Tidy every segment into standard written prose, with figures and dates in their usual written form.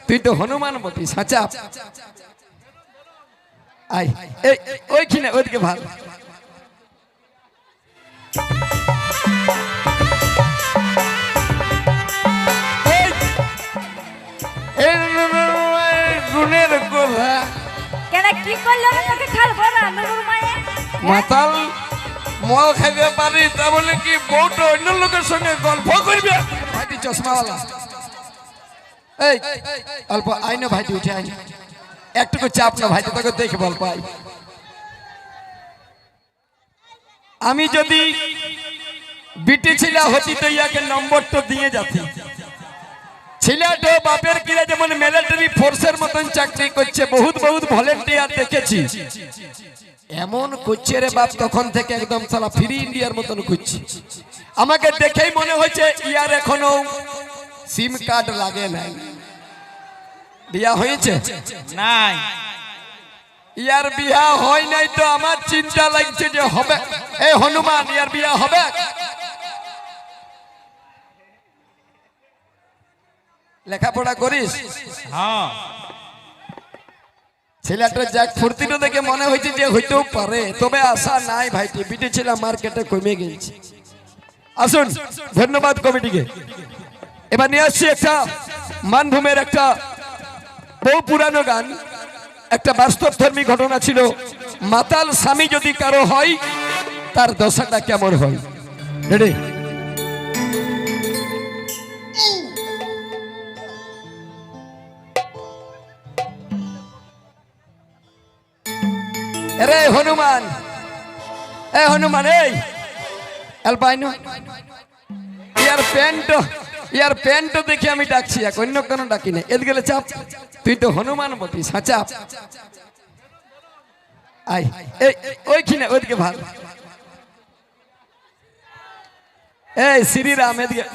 তুই তো হনুমান বটি সাঁচা আই এই ওইখানে ওইদিকে ভাগ গুণের কথা কেন কি করলে তোকে খালবো না নুরুর মায়ে মাতাল মল খাইতে পারি তা বলে কি বউটা অন্য লোকের সঙ্গে গল্প করবে ভাইটি চশমাওয়ালা এই অল্প আইনো ভাইটি উঠে আইন একটুকু চাপ না ভাইটি তোকে দেখে বল পাই আমি যদি বিটি ছিলা হতি তো ইয়াকে নম্বর তো দিয়ে যাতি ছেলেটা বাপের কিরা যেমন মিলিটারি ফোর্সের মতন চাকরি করছে বহুত বহুত ভলেন্টিয়ার দেখেছি এমন করছে রে বাপ তখন থেকে একদম সালা ফ্রি ইন্ডিয়ার মতন করছে আমাকে দেখেই মনে হচ্ছে ইয়ার এখনো সিম কার্ড লাগে নাই বিয়া হয়েছে নাই ইয়ার বিয়া হয় নাই তো আমার চিন্তা লাগছে যে হবে এই হনুমান ইয়ার বিয়া হবে লেখাপড়া করিস হ্যাঁ ছেলেটা যাক ফুর্তিটা দেখে মনে হয়েছে যে হইতেও পারে তবে আশা নাই ভাইটি বিটি ছিল মার্কেটে কমে গেছে আসুন ধন্যবাদ কমিটিকে এবার নিয়ে আসছি একটা মানভূমের একটা বহু পুরানো গান একটা বাস্তবধর্মী ঘটনা ছিল মাতাল স্বামী যদি কারো হয় তার দশাটা কেমন হয় রেডি রে হনুমান এই হনুমান এই অ্যালবাইনো ইয়ার প্যান্ট দেখে আমি ডাকছি এক অন্য কোনো ডাকি না এদিকে গেলে চাপ তুই তো হনুমান বটি সাঁচা আই এই ওইখানে ওইদিকে ভাগ এই শ্রীরাম এদিকে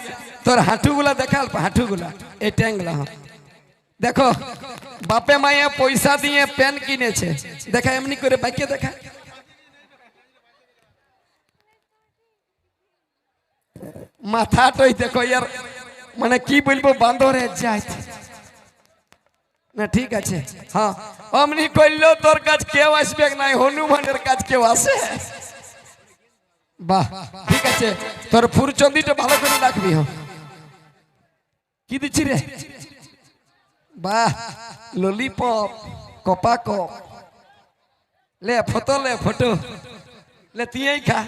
তোর হাঁটুগুলা দেখা অল্প হাঁটুগুলা এই ট্যাংগুলা দেখো বাপে মায়ে পয়সা দিয়ে প্যান কিনেছে দেখা এমনি করে বাইকে দেখা মাথাটাই দেখো ইয়ার মানে কি বলবো বান্দরে যাই না ঠিক আছে হ্যাঁ অমনি করলেও তোর কাজ কেউ আসবে নাই হনুমানের কাজ কেউ আসে বাহ ঠিক আছে তোর ফুরচন্দিটা ভালো করে রাখবি হ্যাঁ কি দিচ্ছি রে বাহ ললিপপ কপা কপ লে ফটো লে তুই খা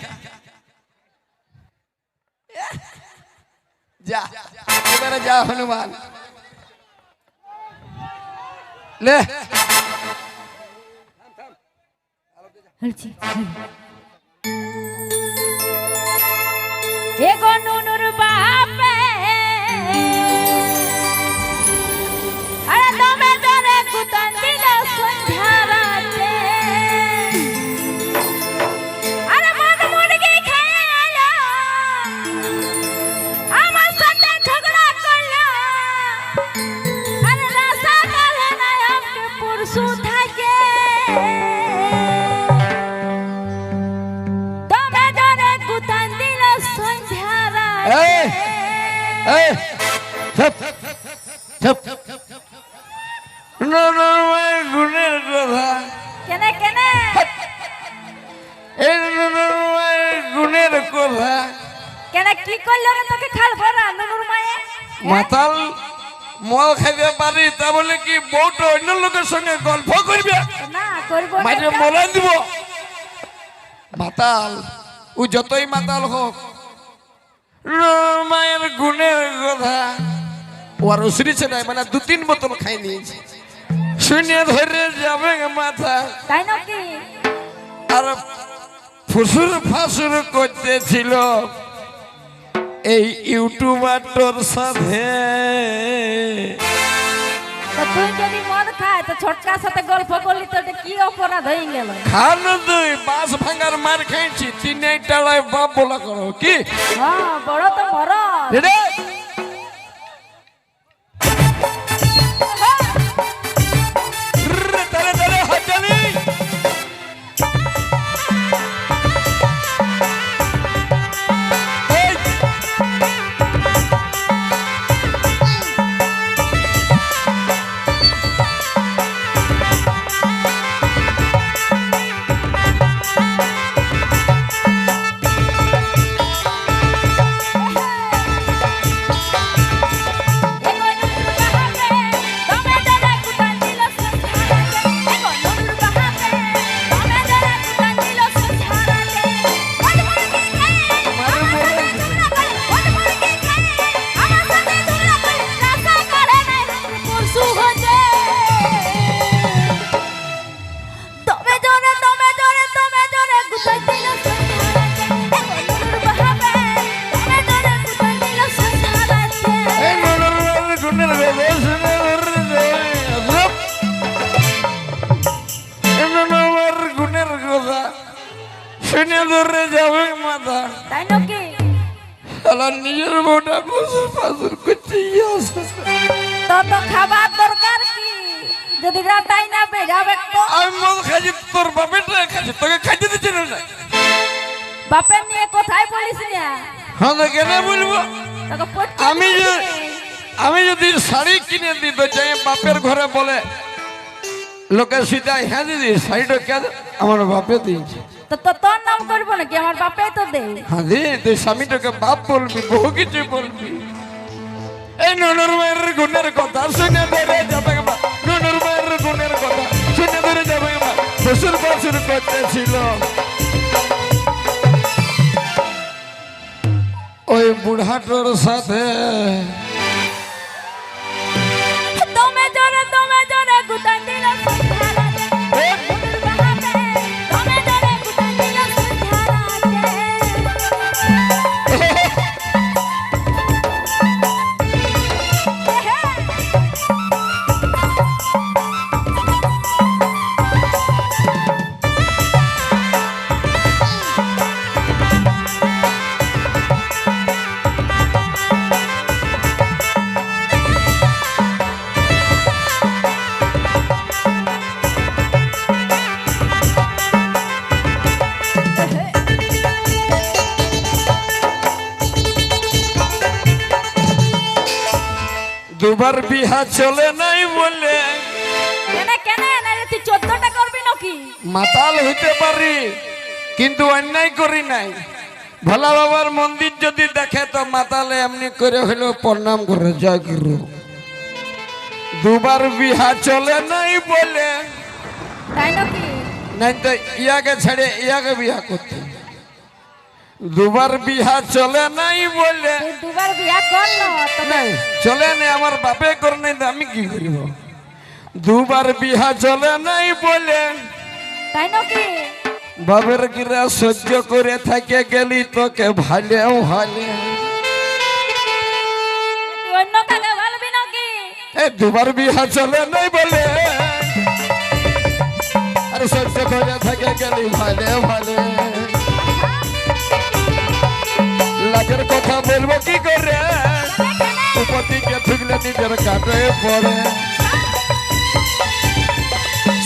যা এবারে যা হনুমান লে হে গো নুনুর বাপে আরে দমে দরে কুতন দিল সন্ধ্যা রাতে আরে মন মুরগি খেয়ে আলো আমার সাথে ঝগড়া করলো আরে রাসা কালে না আমকে পুরসু থাকে দমে দরে কুতন দিল সন্ধ্যা রাতে এই চুপ চুপ গুণের কথা কেনে কেনে এই গুণের কথা কেনে কি করলে তোকে খালবো না নুরুর মায়ে মাতাল মল খাইতে পারি তা বলে কি বউটা অন্য লোকের সঙ্গে গল্প করবে না করবো না মাইরে মরান দিব মাতাল ও যতই মাতাল হোক মায়ের গুণের কথা ও আর উসরিছে নাই মানে 2-3 বোতল খাই নিয়েছে শুনে ধরে যাবে মাথা তাই নাকি আর ফুসুর ফাসুর করতেছিল এই ইউটিউবারটার সাথে তো তুই যদি মদ খায় তো ছোটকার সাথে গল্প করলি তো এটা কি অপরাধ হয়ে গেল খান দুই বাস ভাঙার মার খাইছি 3 টালায় বাপ বলা করো কি হ্যাঁ বড় তো বড় রে তারে তারে হাজালি শালা নিজের বউটা বসে পাথর করছে তো তো খাবার দরকার কি যদি রাটাই না বেরাবে তো আমি মদ খাইছি তোর বাপেরটা খাইছি তোকে খাইতে দিচ্ছে না বাপের নিয়ে কোথায় বলিস না হ্যাঁ তো কেন বলবো তোকে পড়তে আমি যদি শাড়ি কিনে দিই তো যাই বাপের ঘরে বলে লোকে সিধাই হ্যাঁ দিদি শাড়িটা কে আমার বাপে দিয়েছে তো তো তোর নাম করবো নাকি আমার বাপে তো দে হ্যাঁ দি তুই স্বামীটাকে বাপ বলবি বহু কিছু বলবি এই ননুর মায়ের গুণের কথা শুনে ধরে যাবে ননুর মায়ের গুণের কথা শুনে ধরে যাবে বছর বছর করতেছিল ওই বুড়াটোর সাথে তুমি জোরে গুতান দিল সুধারা দে মুদুর বাহাবে তুমি জোরে গুতান দিল সুধারা দুবার বিহা চলে নাই বলে কেন না রে তুই 14টা করবি নাকি মাতাল হইতে পারি কিন্তু অন্যায় করি নাই ভোলা বাবার মন্দির যদি দেখে তো মাতালে এমনি করে হইলো প্রণাম করে জয় গুরু দুবার বিহা চলে নাই বলে তাই নাকি নাই তো ইয়াকে ছেড়ে ইয়াকে বিয়া করতে দুবার বিহা চলে নাই বলে তুই দুবার বিয়া করলো তো নাই চলে নাই আমার বাপে করে নাই তো আমি কি করিব দুবার বিহা চলে নাই বলে তাই নাকি বাবের গিরা সহ্য করে থাকে গেলি তোকে ভালেও ভালে তুই অন্য কাকে ভালবি নাকি এ দুবার বিহা চলে নাই বলে আরে সহ্য করে থাকে গেলি ভালে ভালে লাজের কথা বলবো কি করে উপতিকে ঠুকলে নিজের কাটে পড়ে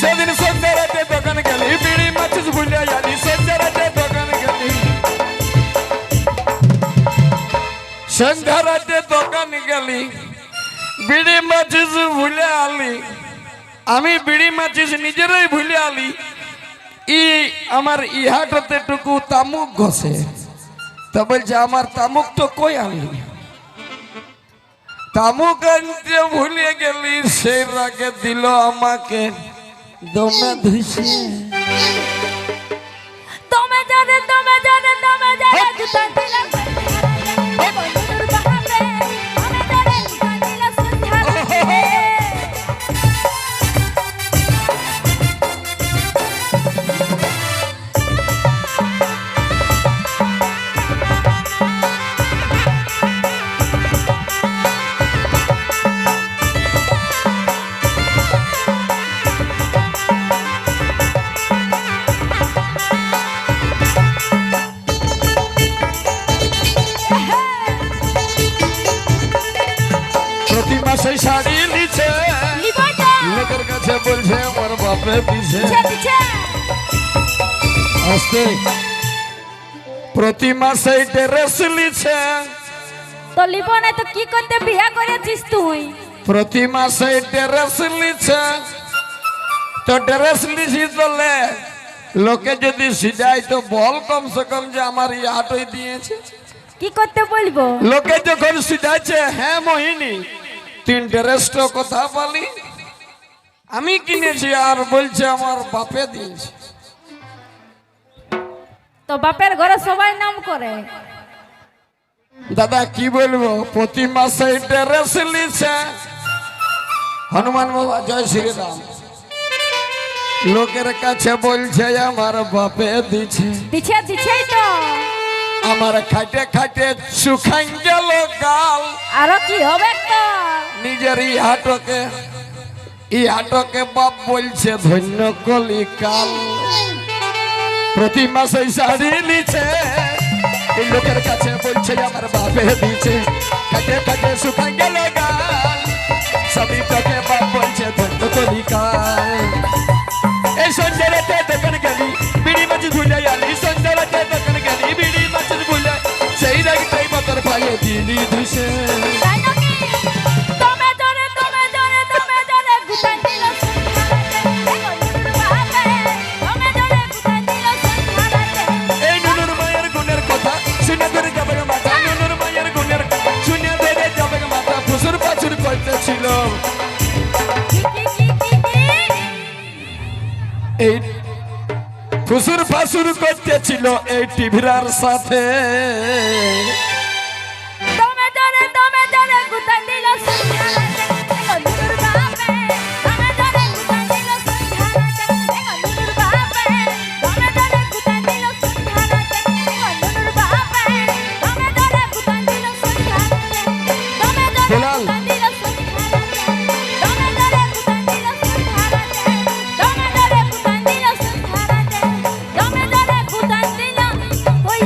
সেদিন সন্ধ্যা রাতে দোকান গেলি বিড়ি মাছিস ভুলে জানি সন্ধ্যা রাতে দোকান গেলি সন্ধ্যা রাতে দোকান গেলি বিড়ি মাছিস ভুলে আলি আমি বিড়ি মাছিস নিজেরই ভুলে আলি ই আমার ইহাটতে টুকু তামুক ঘষে তো বলছে আমার তামুক তো কই আনলি তামুক আনতে ভুলে গেলি সেই রাগে দিল আমাকে দমে ধুইছে তুমি জোরে গুতান দিল সুধারা দে মুদুর বাহাবে তুমি জোরে গুতান দিল সুধারা দে প্রতি মাসে শাড়ি নিচ্ছে লিবাটা লোকের কাছে বলছে আমার বাপে দিছে দিছে আস্তে প্রতি মাসে ড্রেস নিচ্ছে তো লিব না তো কি করতে বিয়া করেছিস তুই প্রতি মাসে ড্রেস নিচ্ছে তো ড্রেস নিছি চলে লোকে যদি সিজাই তো বল কমসে কম যে আমার এই হাটই দিয়েছে কি করতে বলবো লোকে যখন সিজাইছে হ্যাঁ মোহিনী তিন ড্রেসটা কথা বলি আমি কিনেছি আর বলছে আমার বাপে দিয়েছে তো বাপের ঘরে সবাই নাম করে দাদা কি বলবো প্রতি মাসে ড্রেস নিচ্ছে হনুমান বাবা জয় শ্রীরাম লোকের কাছে বলছে আমার বাপে দিছে দিছেই তো আমার খাটে খাটে শুকাই গেল গাল আরো কি হবে তো নিজের ই হাটকে বাপ বলছে ধন্য কলি কাল প্রতি মাসে শাড়ি নিচ্ছে এই লোকের কাছে বলছে আমার বাপে দিছে কাটে কাটে শুকা গেল গাল সবই তোকে বাপ বলছে ধন্য কলিকাল এই সঞ্জয়তে দোকান গেলি বিড়ি মাছ ভুলে আলি সঞ্জয়তে দোকান গেলি বিড়ি মাছ ভুলে সেই রাগটাই মতর পায়ে দিলি ধুসে তাই নাকি তুমি জরে গুতাই দিল সন্ধ্যারাতে দেখো নুনুর বাপে তুমি জরে গুতাই দিল সন্ধ্যারাতে এই নুনুর মায়ের গুণের কথা শুনে ধরে যাবে মাথা নুনুর মায়ের গুণের শুনে ধরে যাবে মাথা ফুসুর পাছুর করতেছিল কি এই ফুসুর ফাসুর করতেছিল এই টিভিরার সাথে তুমি জরে গুতাই দিল সন্ধ্যারাতে দেখো নুনুর বাপে তুমি জরে গুতাই দিল সন্ধ্যারাতে দেখো নুনুর বাপে তুমি জরে গুতাই দিল সন্ধ্যারাতে দেখো নুনুর বাপে তুমি জরে গুতাই দিল সন্ধ্যারাতে তুমি জরে বেলাল। গুতাই দিল সন্ধ্যারাতে তুমি জরে গুতাই দিল সন্ধ্যারাতে তুমি জরে গুতাই দিল সন্ধ্যারাতে তুমি জরে গুতাই দিল ওই